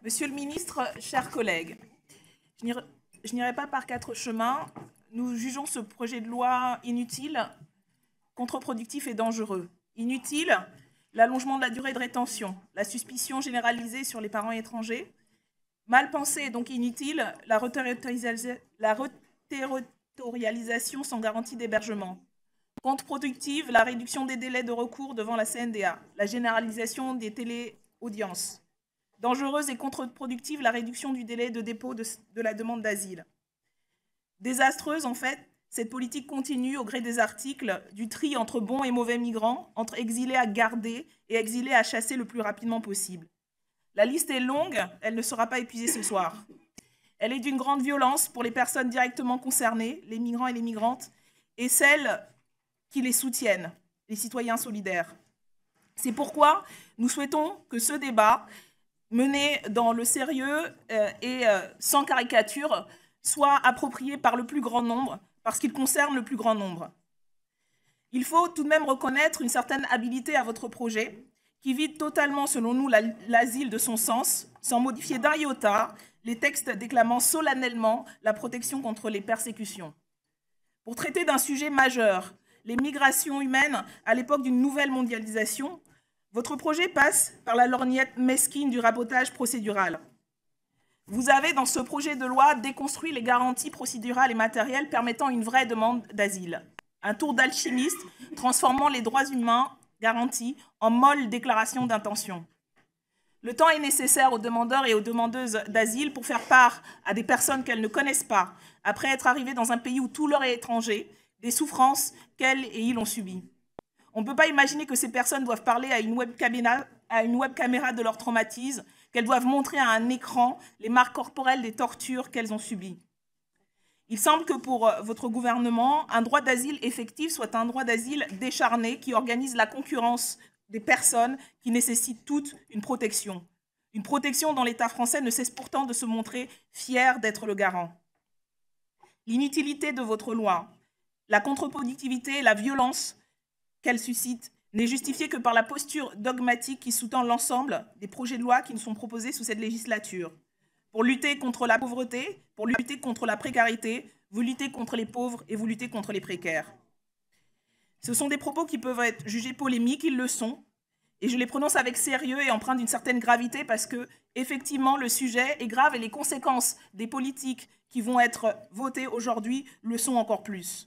Monsieur le ministre, chers collègues, je n'irai pas par quatre chemins. Nous jugeons ce projet de loi inutile, contre-productif et dangereux. Inutile, l'allongement de la durée de rétention, la suspicion généralisée sur les parents étrangers. Mal pensé et donc inutile, la reterritorialisation sans garantie d'hébergement. Contre-productive, la réduction des délais de recours devant la CNDA, la généralisation des téléaudiences. Dangereuse et contre-productive, la réduction du délai de dépôt de la demande d'asile. Désastreuse, en fait, cette politique continue au gré des articles du tri entre bons et mauvais migrants, entre exilés à garder et exilés à chasser le plus rapidement possible. La liste est longue, elle ne sera pas épuisée ce soir. Elle est d'une grande violence pour les personnes directement concernées, les migrants et les migrantes, et celles qui les soutiennent, les citoyens solidaires. C'est pourquoi nous souhaitons que ce débat, mené dans le sérieux et sans caricature, soit approprié par le plus grand nombre, parce qu'il concerne le plus grand nombre. Il faut tout de même reconnaître une certaine habilité à votre projet, qui vide totalement, selon nous, l'asile de son sens, sans modifier d'un iota les textes déclamant solennellement la protection contre les persécutions. Pour traiter d'un sujet majeur, les migrations humaines à l'époque d'une nouvelle mondialisation, votre projet passe par la lorgnette mesquine du rabotage procédural. Vous avez, dans ce projet de loi, déconstruit les garanties procédurales et matérielles permettant une vraie demande d'asile. Un tour d'alchimiste transformant les droits humains garantis en molle déclaration d'intention. Le temps est nécessaire aux demandeurs et aux demandeuses d'asile pour faire part à des personnes qu'elles ne connaissent pas, après être arrivées dans un pays où tout leur est étranger, des souffrances qu'elles et ils ont subies. On ne peut pas imaginer que ces personnes doivent parler à une webcaméra de leur traumatisme, qu'elles doivent montrer à un écran les marques corporelles des tortures qu'elles ont subies. Il semble que pour votre gouvernement, un droit d'asile effectif soit un droit d'asile décharné qui organise la concurrence des personnes qui nécessitent toutes une protection. Une protection dont l'État français ne cesse pourtant de se montrer fier d'être le garant. L'inutilité de votre loi, la contre-productivité et la violence qu'elle suscite n'est justifiée que par la posture dogmatique qui sous-tend l'ensemble des projets de loi qui nous sont proposés sous cette législature. Pour lutter contre la pauvreté, pour lutter contre la précarité, vous luttez contre les pauvres et vous luttez contre les précaires. Ce sont des propos qui peuvent être jugés polémiques, ils le sont, et je les prononce avec sérieux et empreint d'une certaine gravité parce que, effectivement, le sujet est grave et les conséquences des politiques qui vont être votées aujourd'hui le sont encore plus.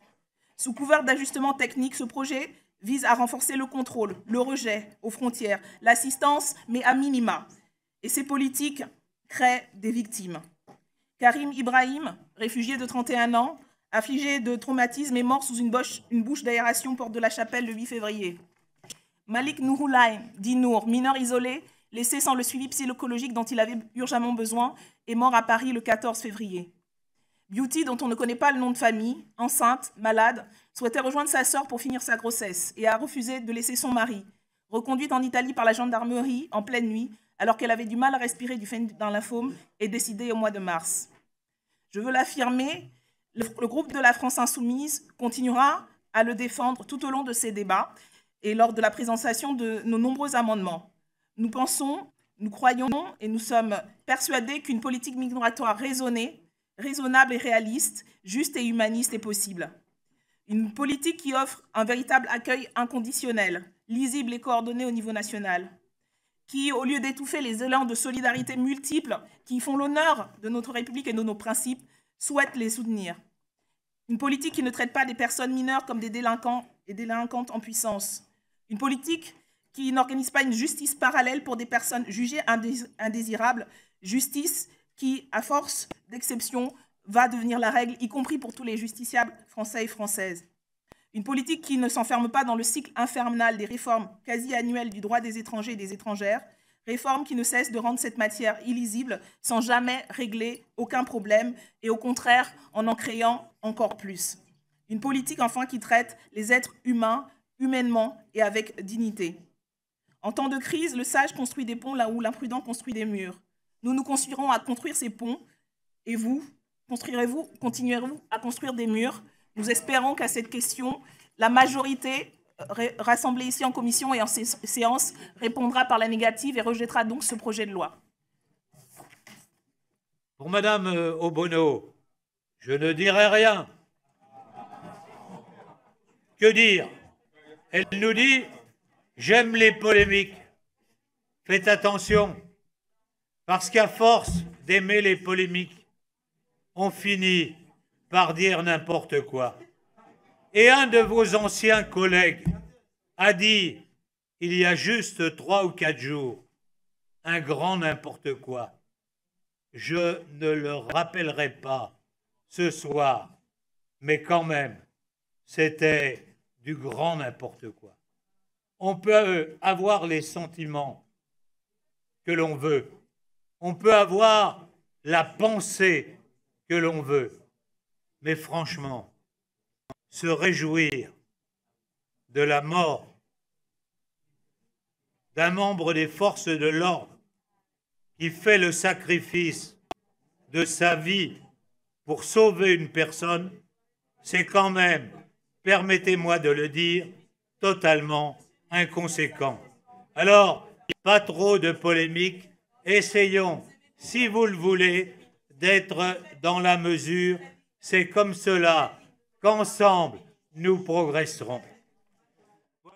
Sous couvert d'ajustements techniques, ce projet vise à renforcer le contrôle, le rejet aux frontières, l'assistance, mais à minima. Et ces politiques créent des victimes. Karim Ibrahim, réfugié de 31 ans, affligé de traumatisme, est mort sous une bouche d'aération porte de la Chapelle le 8 février. Malik Nouroulaye, dit Nour, mineur isolé, laissé sans le suivi psychologique dont il avait urgemment besoin, est mort à Paris le 14 février. Beauty, dont on ne connaît pas le nom de famille, enceinte, malade, souhaitait rejoindre sa sœur pour finir sa grossesse et a refusé de laisser son mari. Reconduite en Italie par la gendarmerie en pleine nuit, alors qu'elle avait du mal à respirer du fait d'un lymphome, est décédée au mois de mars. Je veux l'affirmer, le groupe de la France Insoumise continuera à le défendre tout au long de ces débats et lors de la présentation de nos nombreux amendements. Nous pensons, nous croyons et nous sommes persuadés qu'une politique migratoire raisonnée, raisonnable et réaliste, juste et humaniste est possible. Une politique qui offre un véritable accueil inconditionnel, lisible et coordonné au niveau national, qui, au lieu d'étouffer les élans de solidarité multiples qui font l'honneur de notre République et de nos principes, souhaite les soutenir. Une politique qui ne traite pas des personnes mineures comme des délinquants et délinquantes en puissance. Une politique qui n'organise pas une justice parallèle pour des personnes jugées indésirables, justice qui, à force d'exception, va devenir la règle, y compris pour tous les justiciables français et françaises. Une politique qui ne s'enferme pas dans le cycle infernal des réformes quasi annuelles du droit des étrangers et des étrangères, réformes qui ne cessent de rendre cette matière illisible sans jamais régler aucun problème et au contraire en créant encore plus. Une politique enfin qui traite les êtres humains humainement et avec dignité. En temps de crise, le sage construit des ponts là où l'imprudent construit des murs. Nous nous construirons à construire ces ponts et vous, continuerez-vous à construire des murs? Nous espérons qu'à cette question, la majorité rassemblée ici en commission et en séance répondra par la négative et rejettera donc ce projet de loi. Pour Madame Obono, je ne dirai rien. Que dire? Elle nous dit « J'aime les polémiques ». Faites attention, parce qu'à force d'aimer les polémiques, on finit par dire n'importe quoi. Et un de vos anciens collègues a dit, il y a juste 3 ou 4 jours, un grand n'importe quoi. Je ne le rappellerai pas ce soir, mais quand même, c'était du grand n'importe quoi. On peut avoir les sentiments que l'on veut. On peut avoir la pensée que l'on veut. Mais franchement, se réjouir de la mort d'un membre des forces de l'ordre qui fait le sacrifice de sa vie pour sauver une personne, c'est quand même, permettez-moi de le dire, totalement inconséquent. Alors, pas trop de polémiques, essayons, si vous le voulez, d'être dans la mesure. C'est comme cela qu'ensemble, nous progresserons.